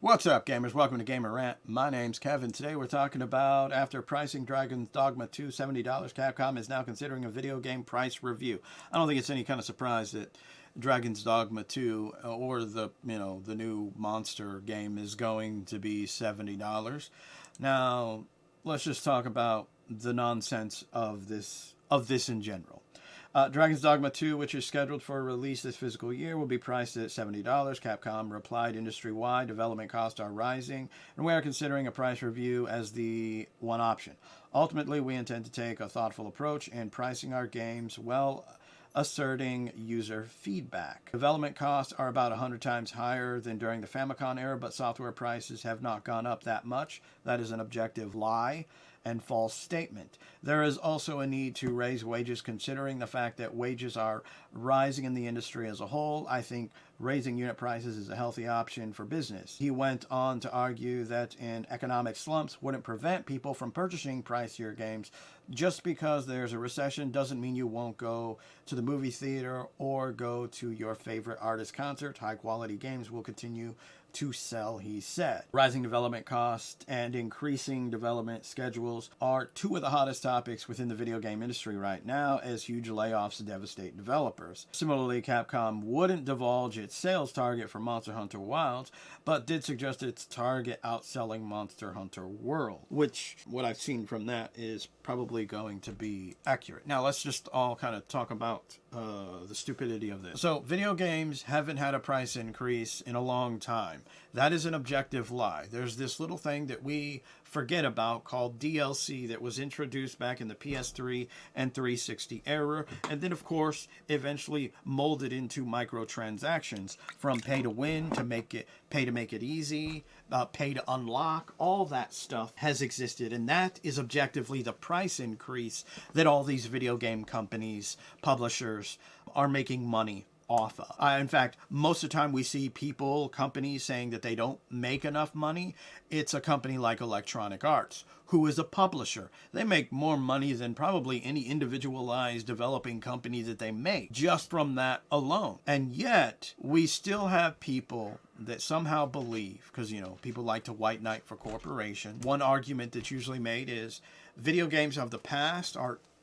What's up, gamers? Welcome to Gamer Rant. My name's Kevin. Today we're talking about, after pricing Dragon's Dogma 2 $70, Capcom is now considering a video game price review. I don't think it's any kind of surprise that Dragon's Dogma 2 or the new monster game is going to be $70. Now, let's just talk about the nonsense of this in general. Dragon's Dogma 2, which is scheduled for release this fiscal year, will be priced at $70. Capcom replied, industry-wide development costs are rising, and we are considering a price review as the one option. Ultimately, we intend to take a thoughtful approach in pricing our games while asserting user feedback. Development costs are about 100 times higher than during the Famicom era, but software prices have not gone up that much. That is an objective lie and false statement. There is also a need to raise wages considering the fact that wages are rising in the industry as a whole. I think raising unit prices is a healthy option for business. He went on to argue that in economic slumps wouldn't prevent people from purchasing pricier games. Just because there's a recession doesn't mean you won't go to the movie theater or go to your favorite artist concert. High quality games will continue to sell, he said. Rising development costs and increasing development schedules are two of the hottest topics within the video game industry right now, as huge layoffs devastate developers. Similarly, Capcom wouldn't divulge its sales target for Monster Hunter Wilds, but did suggest its target outselling Monster Hunter World, which what I've seen from that is probably going to be accurate. Now let's just all kind of talk about the stupidity of this. So video games haven't had a price increase in a long time. That is an objective lie. There's this little thing that we forget about called DLC that was introduced back in the PS3 and 360 era, and then of course eventually molded into microtransactions, from pay to win to pay to make it easy, pay to unlock. All that stuff has existed, and that is objectively the price increase that all these video game companies, publishers, are making money off of. In fact, most of the time we see companies saying that they don't make enough money. It's a company like Electronic Arts, who is a publisher. They make more money than probably any individualized developing company that they make, just from that alone. And yet, we still have people that somehow believe, because, people like to white knight for corporation. One argument that's usually made is video games of the past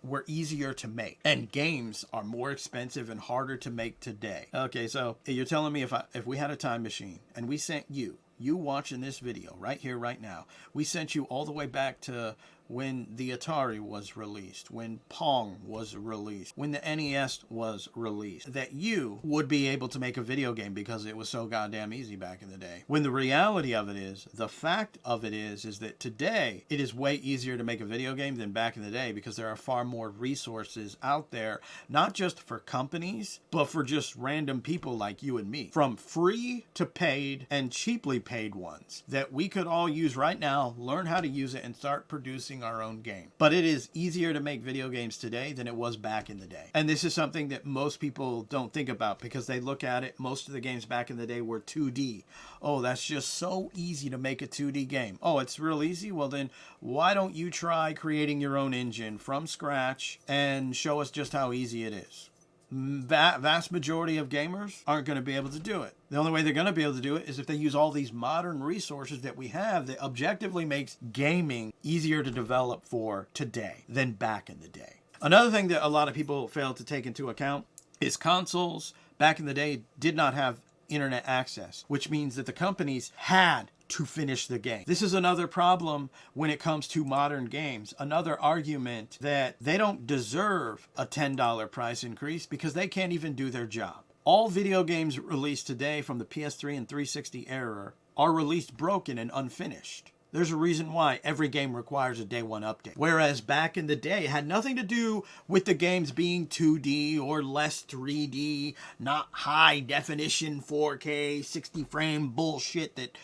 were easier to make, and games are more expensive and harder to make today. Okay, so you're telling me if we had a time machine and we sent you watching this video right here, right now, we sent you all the way back to when the Atari was released, when Pong was released, when the NES was released, that you would be able to make a video game because it was so goddamn easy back in the day. When the reality of it is, the fact of it is that today it is way easier to make a video game than back in the day, because there are far more resources out there, not just for companies, but for just random people like you and me. From free to paid and cheaply paid ones that we could all use right now, learn how to use it, and start producing our own game. But it is easier to make video games today than it was back in the day. And this is something that most people don't think about, because they look at it, most of the games back in the day were 2D. Oh, that's just so easy to make a 2D game. Oh, it's real easy? Well then, why don't you try creating your own engine from scratch and show us just how easy it is? Vast majority of gamers aren't going to be able to do it. The only way they're going to be able to do it is if they use all these modern resources that we have that objectively makes gaming easier to develop for today than back in the day. Another thing that a lot of people fail to take into account is consoles back in the day did not have internet access, which means that the companies had to finish the game. This is another problem when it comes to modern games. Another argument that they don't deserve a $10 price increase because they can't even do their job. All video games released today from the PS3 and 360 era are released broken and unfinished. There's a reason why every game requires a day one update. Whereas back in the day, it had nothing to do with the games being 2D or less 3D, not high definition 4K, 60 frame bullshit that,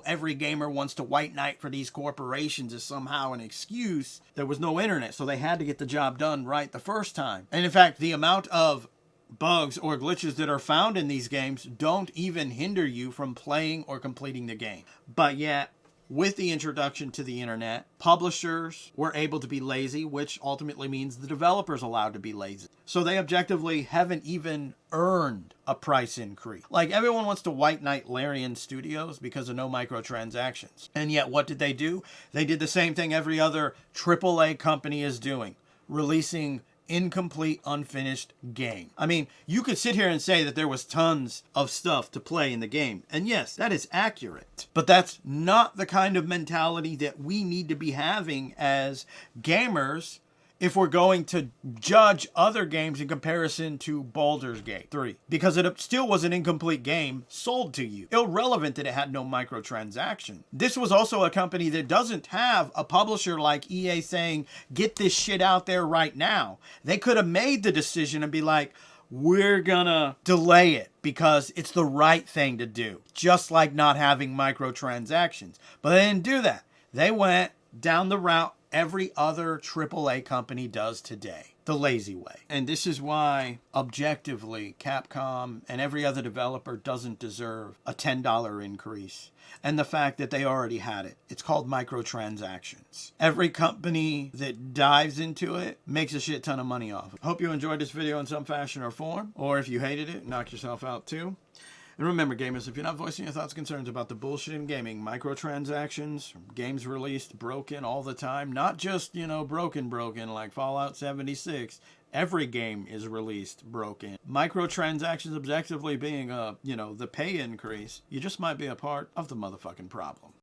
every gamer wants to white knight for these corporations is somehow an excuse. There was no internet, so they had to get the job done right the first time. And in fact, the amount of bugs or glitches that are found in these games don't even hinder you from playing or completing the game. But yet, with the introduction to the internet, publishers were able to be lazy, which ultimately means the developers allowed to be lazy. So they objectively haven't even earned a price increase. Like, everyone wants to white knight Larian Studios because of no microtransactions. And yet, what did they do? They did the same thing every other AAA company is doing, releasing incomplete, unfinished game. I mean, you could sit here and say that there was tons of stuff to play in the game. And yes, that is accurate. But that's not the kind of mentality that we need to be having as gamers if we're going to judge other games in comparison to Baldur's Gate 3. Because it still was an incomplete game sold to you. Irrelevant that it had no microtransaction. This was also a company that doesn't have a publisher like EA saying, get this shit out there right now. They could have made the decision and be like, we're gonna delay it because it's the right thing to do. Just like not having microtransactions. But they didn't do that. They went down the route every other AAA company does today, the lazy way. And this is why, objectively, Capcom and every other developer doesn't deserve a $10 increase. And the fact that they already had it. It's called microtransactions. Every company that dives into it makes a shit ton of money off it. Hope you enjoyed this video in some fashion or form. Or if you hated it, knock yourself out too. And remember, gamers, if you're not voicing your thoughts and concerns about the bullshit in gaming, microtransactions, games released broken all the time, not just, broken like Fallout 76, every game is released broken. Microtransactions objectively being the pay increase, you just might be a part of the motherfucking problem.